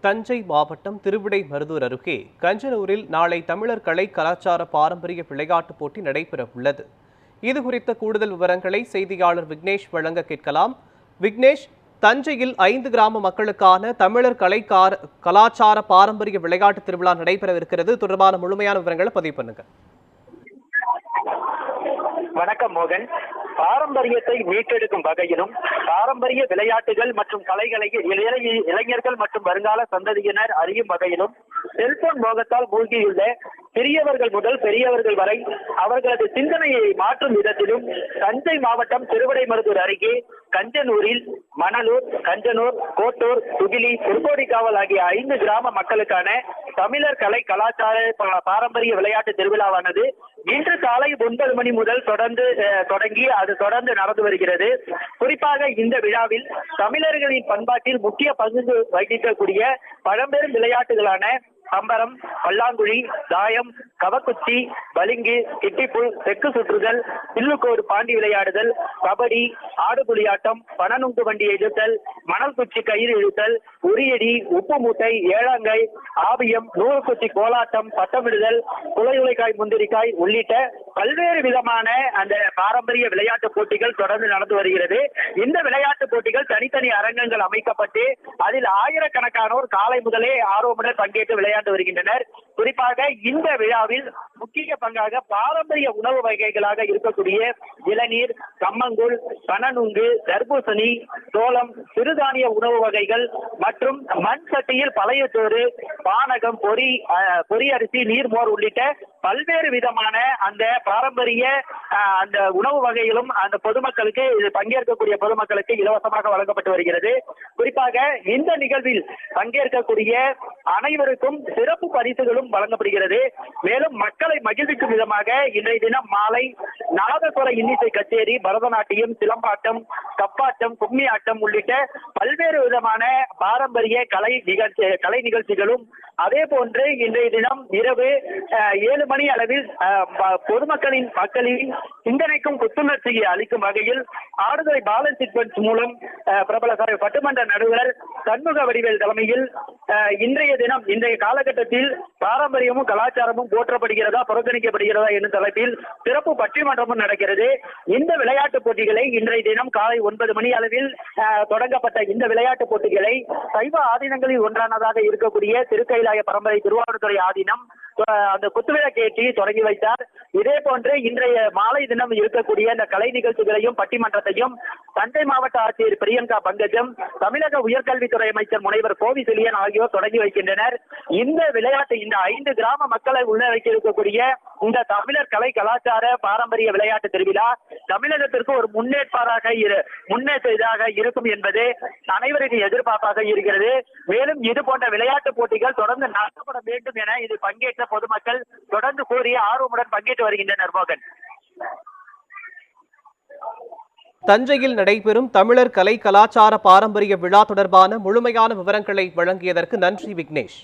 தஞ்சை மாவட்டம் திருவிடைமருதூர் அருகே கஞ்சனூரில் நாளை தமிழர் கலை கலாச்சார பாரம்பரிய விளையாட்டுப் போட்டி நடைபெற உள்ளது. இதுகுறித்த கூடுதல் விவரங்களை செய்தியாளர் விக்னேஷ் வழங்க கேட்கலாம். விக்னேஷ், தஞ்சையில் 5 கிராம மக்களுக்கான தமிழர் கலை கலாச்சார பாரம்பரிய விளையாட்டு திருவிழா நடைபெறவிருக்கிறது. தொடர்பான முழுமையான விவரங்களை பதிவு பண்ணுங்க. வணக்கம் மோகன். பாரம்பரியத்தை மீட்டெடுக்கும் வகையிலும் பாரம்பரிய விளையாட்டுகள் மற்றும் கலைகளை இளைஞர்கள் மற்றும் வருங்கால சந்ததியினர் அறியும் வகையிலும் செல்போன் மோகத்தால் மூழ்கியுள்ள சிறியவர்கள் முதல் பெரியவர்கள் வரை அவர்களது சிந்தனையை மாற்றும் விதத்திலும் தஞ்சை மாவட்டம் திருவிடைமருதூர் அருகே கஞ்சனூரில் மணலூர், கஞ்சனூர், கோட்டூர், துகிலி, திருக்கோடிக்காவல் ஆகிய 5 கிராம மக்களுக்கான தமிழர் கலை கலாச்சார பாரம்பரிய விளையாட்டு திருவிழாவானது இன்று காலை 9 மணி முதல் தொடங்கி அது தொடர்ந்து நடந்து வருகிறது. குறிப்பாக இந்த விழாவில் தமிழர்களின் பண்பாட்டில் முக்கிய பங்கு வகிக்கக்கூடிய பழம்பெரும் விளையாட்டுகளான சம்பரம், பல்லாங்குழி, தாயம், கவக்குச்சி, பளிங்கு, கிட்டிப்புல், தெற்கு சுற்றுதல், பில்லுக்கோடு பாண்டி விளையாடுதல், கபடி, ஆடுபுலியாட்டம், பணநுங்கு வண்டி இழுத்தல், மணல் குச்சி கயிறு இழுத்தல், உரியடி, உப்பு மூட்டை, ஏழாங்கை, ஆவியம், நூறுக்குச்சி கோலாட்டம், பட்டமிடுதல், குலையுலைக்காய் முந்திரிக்காய் உள்ளிட்ட பல்வேறு விதமான அந்த பாரம்பரிய விளையாட்டு போட்டிகள் தொடர்ந்து நடந்து வருகிறது. இந்த விளையாட்டு போட்டிகள் தனித்தனி அரங்கங்கள் அமைக்கப்பட்டு அதில் ஆயிரக்கணக்கானோர் காலை முதலே ஆர்வமுடன் பங்கேற்று விளையாட்டு வருகின்றனர். குறிப்பாக இந்த விழாவில் முக்கிய பங்காக பாரம்பரிய உணவு வகைகளாக இருக்கக்கூடிய இளநீர், கம்மங்கூழ், பனநுங்கு, தர்பூசணி, சோளம், சிறுதானிய உணவு வகைகள் மற்றும் மண் சட்டியில் பழைய சோறு, பானகம், பொரி அரிசி, நீர்மோர் உள்ளிட்ட பல்வேறு விதமான அந்த பாரம்பரிய அந்த உணவு வகைகளும் அந்த பொதுமக்களுக்கு பங்கேற்கக்கூடிய பொதுமக்களுக்கு இலவசமாக வழங்கப்பட்டு வருகிறது. குறிப்பாக இந்த நிகழ்வில் பங்கேற்கக்கூடிய அனைவருக்கும் சிறப்பு பரிசுகளும் வழங்கப்படுகிறது. மேலும் மக்களை மகிழ்விக்கும் விதமாக இன்றைய தினம் மாலை நாதஸ்வர இன்னிசை கச்சேரி, பரதநாட்டியம், சிலம்பாட்டம், கப்பாட்டம், கும்மி ஆட்டம் உள்ளிட்ட பல்வேறு விதமான பாரம்பரிய கலை நிகழ்ச்சிகளும் அதே போன்று இன்றைய தினம் இரவு 7 மணி அளவில் பொதுமக்களின் சிந்தனைக்கும் புத்துணர்ச்சியை அளிக்கும் வகையில் ஆடுதுறை பாலன் சீக்வன்ஸ் மூலம் பிரபல பட்டுமன்ற நடுவர் சண்முக வடிவேல் தலைமையில் இன்றைய காலகட்டத்தில் பாரம்பரியமும் கலாச்சாரமும் போற்றப்படுகிறதா புறக்கணிக்கப்படுகிறதா என்ற தலைப்பில் சிறப்பு பட்டிமன்றமும் நடக்கிறது. இந்த விளையாட்டுப் போட்டிகளை இன்றைய தினம் காலை 9 மணி அளவில் தொடங்கப்பட்ட இந்த விளையாட்டுப் போட்டிகளை சைவ ஆதீனங்களில் ஒன்றானதாக இருக்கக்கூடிய திருக்கைலாய பரம்பரை திருவாரூர்துறை ஆதீனம் அந்த குத்துவிளக்கேற்றி தொடங்கி வைத்தார். இதே போன்று இன்றைய மாலை தினம் இருக்கக்கூடிய இந்த கலை நிகழ்ச்சிகளையும் பட்டிமன்றத்தையும் தஞ்சை மாவட்ட ஆட்சியர் பிரியங்கா பங்கஜம், தமிழக உயர்கல்வித்துறை அமைச்சர் முனைவர் கோவி செலியன் ஆகியோர் தொடங்கி வைக்கின்றனர். இந்த விளையாட்டு இந்த 5 கிராம மக்களை உள்ளடக்கி இருக்கக்கூடிய இந்த தமிழர் கலை கலாச்சார பாரம்பரிய விளையாட்டு திருவிழா தமிழகத்திற்கு ஒரு முன்னேற்றமாக இருக்கும் என்பது அனைவரின் எதிர்பார்ப்பாக இருக்கிறது. மேலும் இது போன்ற விளையாட்டு போட்டிகள் தொடர்ந்து நடத்தப்பட வேண்டும் என இது பங்கேற்ற பொதுமக்கள் தொடர்ந்து கூறிய ஆர்வமுடன் பங்கேற்று வருகின்றனர். மோகன், தஞ்சையில் நடைபெறும் தமிழர் கலை கலாச்சார பாரம்பரிய விழா தொடர்பான முழுமையான விவரங்களை வழங்கியதற்கு நன்றி விக்னேஷ்.